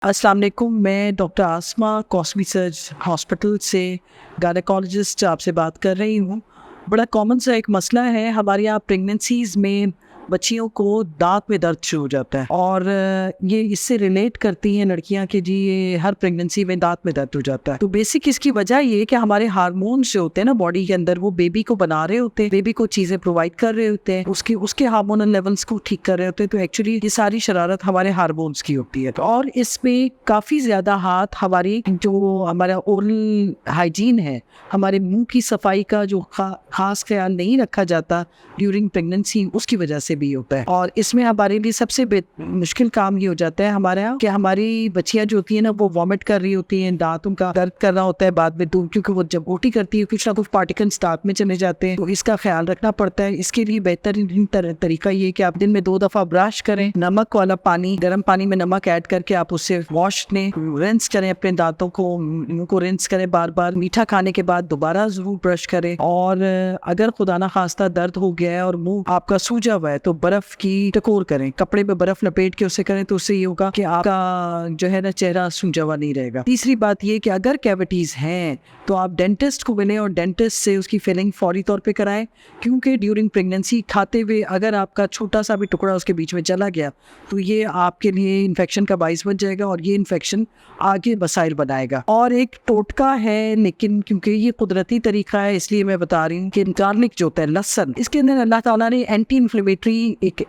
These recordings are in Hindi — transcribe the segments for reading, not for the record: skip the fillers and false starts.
अस्सलाम वालेकुम। मैं डॉक्टर आसमा कॉस्मी सर्ज हॉस्पिटल से गायनेकोलॉजिस्ट आपसे बात कर रही हूँ। बड़ा कॉमन सा एक मसला है हमारे यहाँ प्रेगनेंसीज़ में बच्चियों को दांत में दर्द शुरू हो जाता है और ये इससे रिलेट करती हैं लड़कियां कि जी ये हर प्रेगनेंसी में दांत में दर्द हो जाता है। तो बेसिक इसकी वजह ये है कि हमारे हार्मोन्स जो होते हैं ना बॉडी के अंदर, वो बेबी को बना रहे होते हैं, बेबी को चीज़ें प्रोवाइड कर रहे होते हैं, उसके हार्मोनल लेवल्स को ठीक कर रहे होते हैं। तो एक्चुअली ये सारी शरारत हमारे हार्मोन्स की होती है और इसमें काफ़ी ज़्यादा हाथ हमारी जो हमारा ओरल हाइजीन है, हमारे मुंह की सफाई का जो खास ख्याल नहीं रखा जाता ड्यूरिंग प्रेगनेंसी, उसकी वजह से भी होता है। और इसमें हमारे लिए सबसे मुश्किल काम ये हो जाता है हमारे यहाँ कि हमारी बच्चियाँ जो होती है ना वो वॉमिट कर रही होती हैं, दांतों का दर्द कर रहा होता है बाद में, तो क्योंकि वो जब उल्टी करती है कुछ ना कुछ पार्टिकल्स दांत में चले जाते हैं, तो इसका ख्याल रखना पड़ता है। इसके लिए बेहतरीन तरीका ये कि आप दिन में 2 दफ़ा ब्रश करें, नमक वाला पानी, गर्म पानी में नमक ऐड करके आप उससे वॉश लें, रिंस करें अपने दांतों को, मुंह को रिंस करें बार बार। मीठा खाने के बाद दोबारा जरूर ब्रश करें। और अगर खुदा ना खास्ता दर्द हो गया है और मुंह आपका सूजा हुआ है तो बर्फ की टकोर करें, कपड़े में बर्फ लपेट के उसे करें, तो उससे ये होगा कि आपका जो है ना चेहरा सूजा हुआ नहीं रहेगा। तीसरी बात ये कि अगर कैविटीज हैं तो आप डेंटिस्ट को मिलें और डेंटिस्ट से उसकी फिलिंग फौरी तौर पे कराएं, क्योंकि ड्यूरिंग प्रेगनेंसी खाते हुए अगर आपका छोटा सा भी टुकड़ा उसके बीच में चला गया तो ये आपके लिए इन्फेक्शन का बाइस बन जाएगा और ये इन्फेक्शन आगे मसाइल बनाएगा। और एक टोटका है, लेकिन क्योंकि ये कुदरती तरीका है इसलिए मैं बता रही हूँ कि गार्लिक जो होता है, लहसुन, इसके अंदर अल्लाह ताला ने एंटी इन्फ्लेमेटरी एक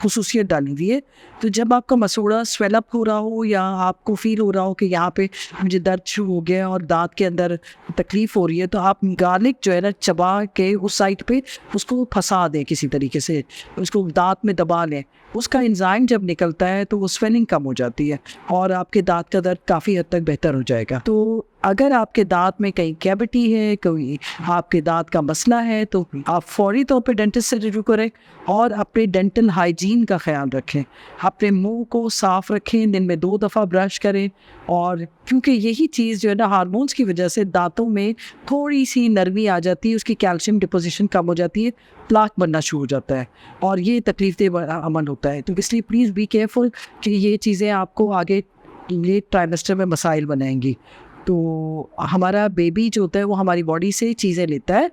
खुसूसियत डाली हुई है। तो जब आपका मसूड़ा स्वेलअप हो रहा हो या आपको फील हो रहा हो कि यहाँ पे मुझे दर्द शुरू हो गया और दांत के अंदर तकलीफ हो रही है, तो आप गार्लिक जो है ना चबा के उस साइड पे उसको फंसा दें, किसी तरीके से उसको दांत में दबा लें। उसका एंजाइम जब निकलता है तो वो स्वेलिंग कम हो जाती है और आपके दांत का दर्द काफ़ी हद तक बेहतर हो जाएगा। तो अगर आपके दांत में कहीं कैविटी है, कोई आपके दांत का मसला है, तो आप फौरी तौर पे डेंटिस्ट से रिव्यू करें और अपने डेंटल हाइजीन का ख्याल रखें। अपने मुंह को साफ रखें, दिन में 2 दफ़ा ब्रश करें। और क्योंकि यही चीज़ जो है ना हार्मोन्स की वजह से दांतों में थोड़ी सी नरमी आ जाती है, उसकी कैल्शियम डिपोजिशन कम हो जाती है, प्लाक बनना शुरू हो जाता है और ये तकलीफ दे अमल होता है। तो इसलिए प्लीज़ बी केयरफुल कि ये चीज़ें आपको आगे लेट ट्राइमेस्टर में मसाइल बनाएंगी। तो हमारा बेबी जो होता है वो हमारी बॉडी से चीज़ें लेता है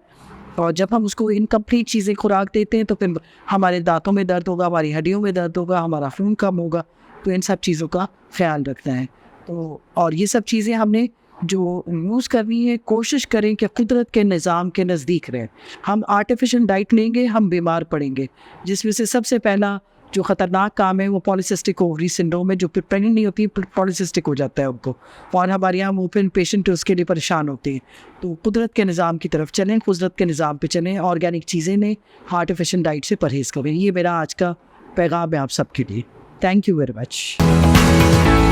और जब हम उसको इनकम्प्लीट चीज़ें खुराक देते हैं तो फिर हमारे दांतों में दर्द होगा, हमारी हड्डियों में दर्द होगा, हमारा खून कम होगा। तो इन सब चीज़ों का ख्याल रखना है। तो और ये सब चीज़ें हमने जो यूज़ करनी है, कोशिश करें कि कुदरत के निज़ाम के नज़दीक रहें। हम आर्टिफिशियल डाइट लेंगे, हम बीमार पड़ेंगे, जिसमें से सबसे पहला जो ख़तरनाक काम है वो पॉलीसिस्टिक ओवरी सिंड्रोम है। जो प्रेग्नेंट नहीं होती पॉलीसिस्टिक हो जाता है उनको, और हमारे यहाँ वुमेन पेशेंट उसके लिए परेशान होते हैं। तो कुदरत के निज़ाम की तरफ चलें, कुदरत के निज़ाम पे चलें, ऑर्गेनिक चीज़ें लें, आर्टिफिशियल डाइट से परहेज़ करें। ये मेरा आज का पैगाम है आप सबके लिए। Thank you very much.